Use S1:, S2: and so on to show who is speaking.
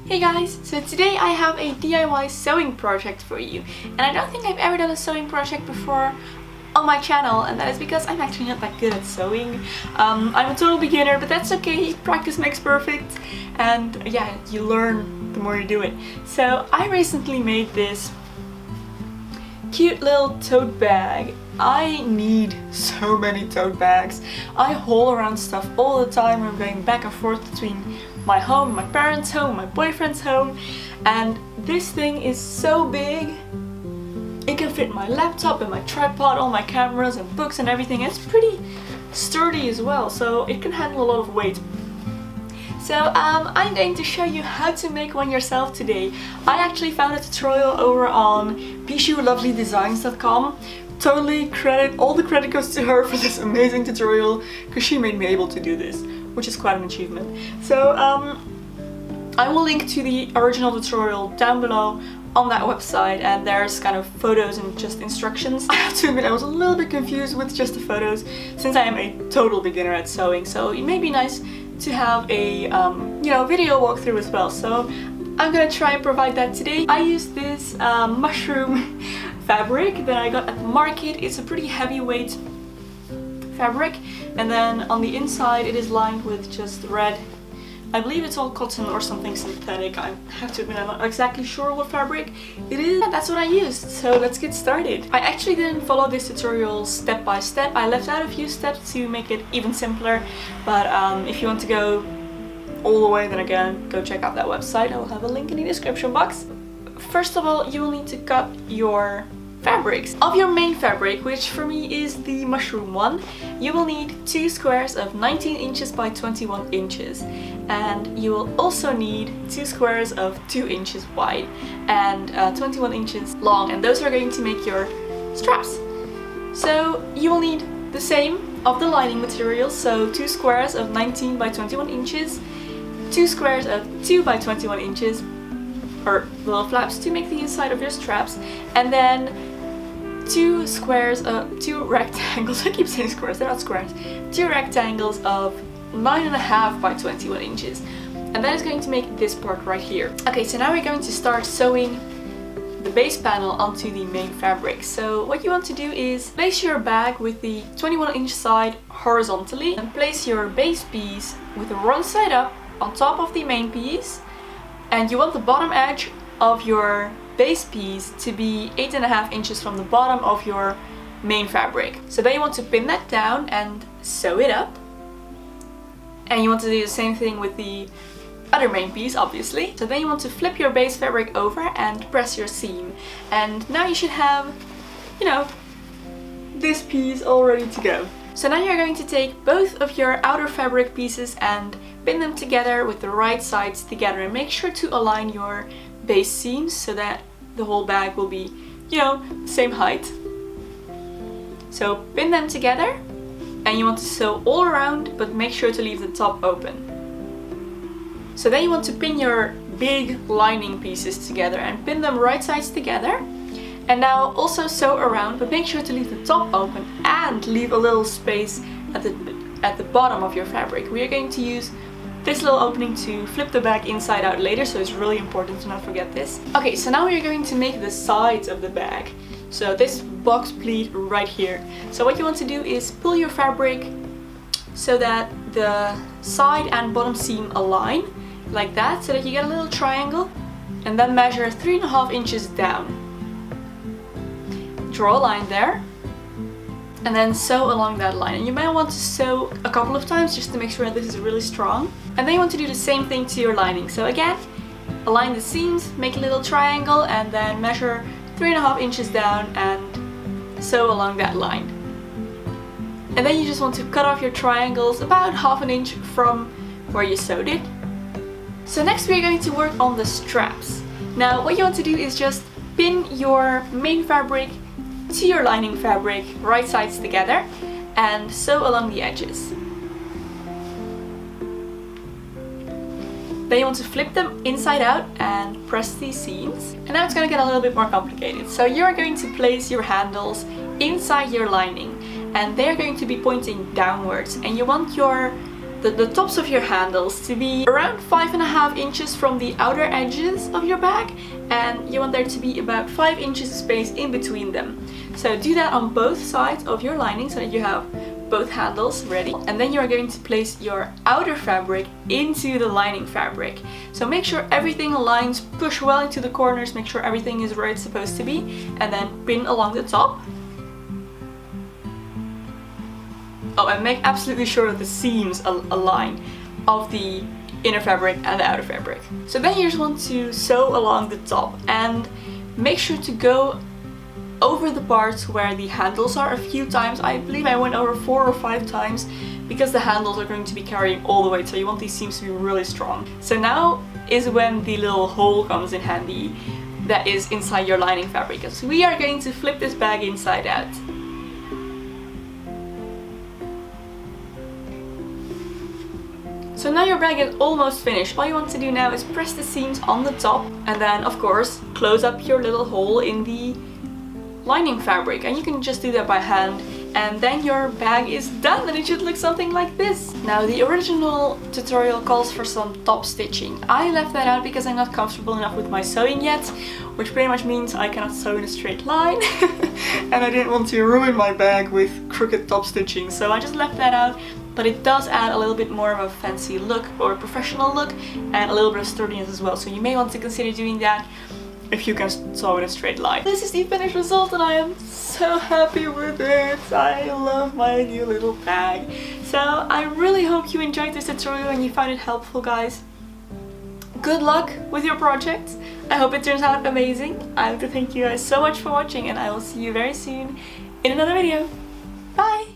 S1: Hey guys, so today I have a DIY sewing project for you, and I don't think I've ever done a sewing project before on my channel, and that is because I'm actually not that good at sewing. I'm a total beginner, but that's okay, practice makes perfect, and yeah, you learn the more you do it. So I recently made this cute little tote bag. I need so many tote bags. I haul around stuff all the time. I'm going back and forth between my home, my parents' home, my boyfriend's home, and this thing is so big. It can fit my laptop and my tripod, all my cameras and books and everything. It's pretty sturdy as well, so it can handle a lot of weight. So I'm going to show you how to make one yourself today. I actually found a tutorial over on PishuLovelyDesigns.com. Totally all the credit goes to her for this amazing tutorial, because she made me able to do this, which is quite an achievement. So I will link to the original tutorial down below on that website, and there's kind of photos and just instructions. I have to admit I was a little bit confused with just the photos, since I am a total beginner at sewing, so it may be nice to have a video walkthrough as well. So I'm gonna try and provide that today. I used this mushroom fabric that I got at the market. It's a pretty heavyweight fabric, and then on the inside it is lined with just red. I believe it's all cotton or something synthetic. I have to admit I'm not exactly sure what fabric it is. That's what I used, so let's get started. I actually didn't follow this tutorial step by step. I left out a few steps to make it even simpler, but if you want to go all the way, then again, go check out that website. I will have a link in the description box. First of all, you will need to cut your fabrics. Of your main fabric, which for me is the mushroom one, you will need 2 squares of 19 inches by 21 inches. And you will also need 2 squares of 2 inches wide and 21 inches long, and those are going to make your straps. So you will need the same of the lining material, so 2 squares of 19 by 21 inches, 2 squares of 2 by 21 inches, or little flaps to make the inside of your straps, and then 2 rectangles, I keep saying squares, they're not squares, 2 rectangles of 9.5 by 21 inches. And that is going to make this part right here. Okay, so now we're going to start sewing the base panel onto the main fabric. So what you want to do is place your bag with the 21-inch side horizontally, and place your base piece with the wrong side up on top of the main piece. And you want the bottom edge of your base piece to be 8.5 inches from the bottom of your main fabric. So then you want to pin that down and sew it up. And you want to do the same thing with the other main piece, obviously. So then you want to flip your base fabric over and press your seam. And now you should have, this piece all ready to go. So now you're going to take both of your outer fabric pieces and pin them together with the right sides together, and make sure to align your base seams so that the whole bag will be, the same height. So pin them together, and you want to sew all around, but make sure to leave the top open. So then you want to pin your big lining pieces together and pin them right sides together. And now also sew around, but make sure to leave the top open and leave a little space at the bottom of your fabric. We are going to use this little opening to flip the bag inside out later, so it's really important to not forget this. Okay, so now we are going to make the sides of the bag. So this box pleat right here. So what you want to do is pull your fabric so that the side and bottom seam align, like that, so that you get a little triangle, and then measure 3.5 inches down. Draw a line there, and then sew along that line. And you might want to sew a couple of times just to make sure that this is really strong. And then you want to do the same thing to your lining. So again, align the seams, make a little triangle, and then measure 3.5 inches down and sew along that line. And then you just want to cut off your triangles about 1/2 inch from where you sewed it. So next we're going to work on the straps. Now what you want to do is just pin your main fabric to your lining fabric, right sides together, and sew along the edges. Then you want to flip them inside out and press these seams. And now it's going to get a little bit more complicated. So you're going to place your handles inside your lining, and they're going to be pointing downwards, and you want the tops of your handles to be around 5.5 inches from the outer edges of your bag, and you want there to be about 5 inches of space in between them. So do that on both sides of your lining so that you have both handles ready, and then you are going to place your outer fabric into the lining fabric. So make sure everything aligns, push well into the corners, make sure everything is where it's supposed to be, and then pin along the top. Oh, and make absolutely sure that the seams align of the inner fabric and the outer fabric. So then you just want to sew along the top and make sure to go over the parts where the handles are a few times. I believe I went over 4 or 5 times because the handles are going to be carrying all the weight, so you want these seams to be really strong. So now is when the little hole comes in handy that is inside your lining fabric, because we are going to flip this bag inside out. So now your bag is almost finished. All you want to do now is press the seams on the top and then of course close up your little hole in the lining fabric, and you can just do that by hand, and then your bag is done and it should look something like this. Now the original tutorial calls for some top stitching. I left that out because I'm not comfortable enough with my sewing yet, which pretty much means I cannot sew in a straight line and I didn't want to ruin my bag with crooked top stitching, so I just left that out. But it does add a little bit more of a fancy look or professional look and a little bit of sturdiness as well, so you may want to consider doing that if you can sew in a straight line. This is the finished result and I am so happy with it. I love my new little bag. So I really hope you enjoyed this tutorial and you found it helpful, guys. Good luck with your project. I hope it turns out amazing. I want to thank you guys so much for watching, and I will see you very soon in another video. Bye!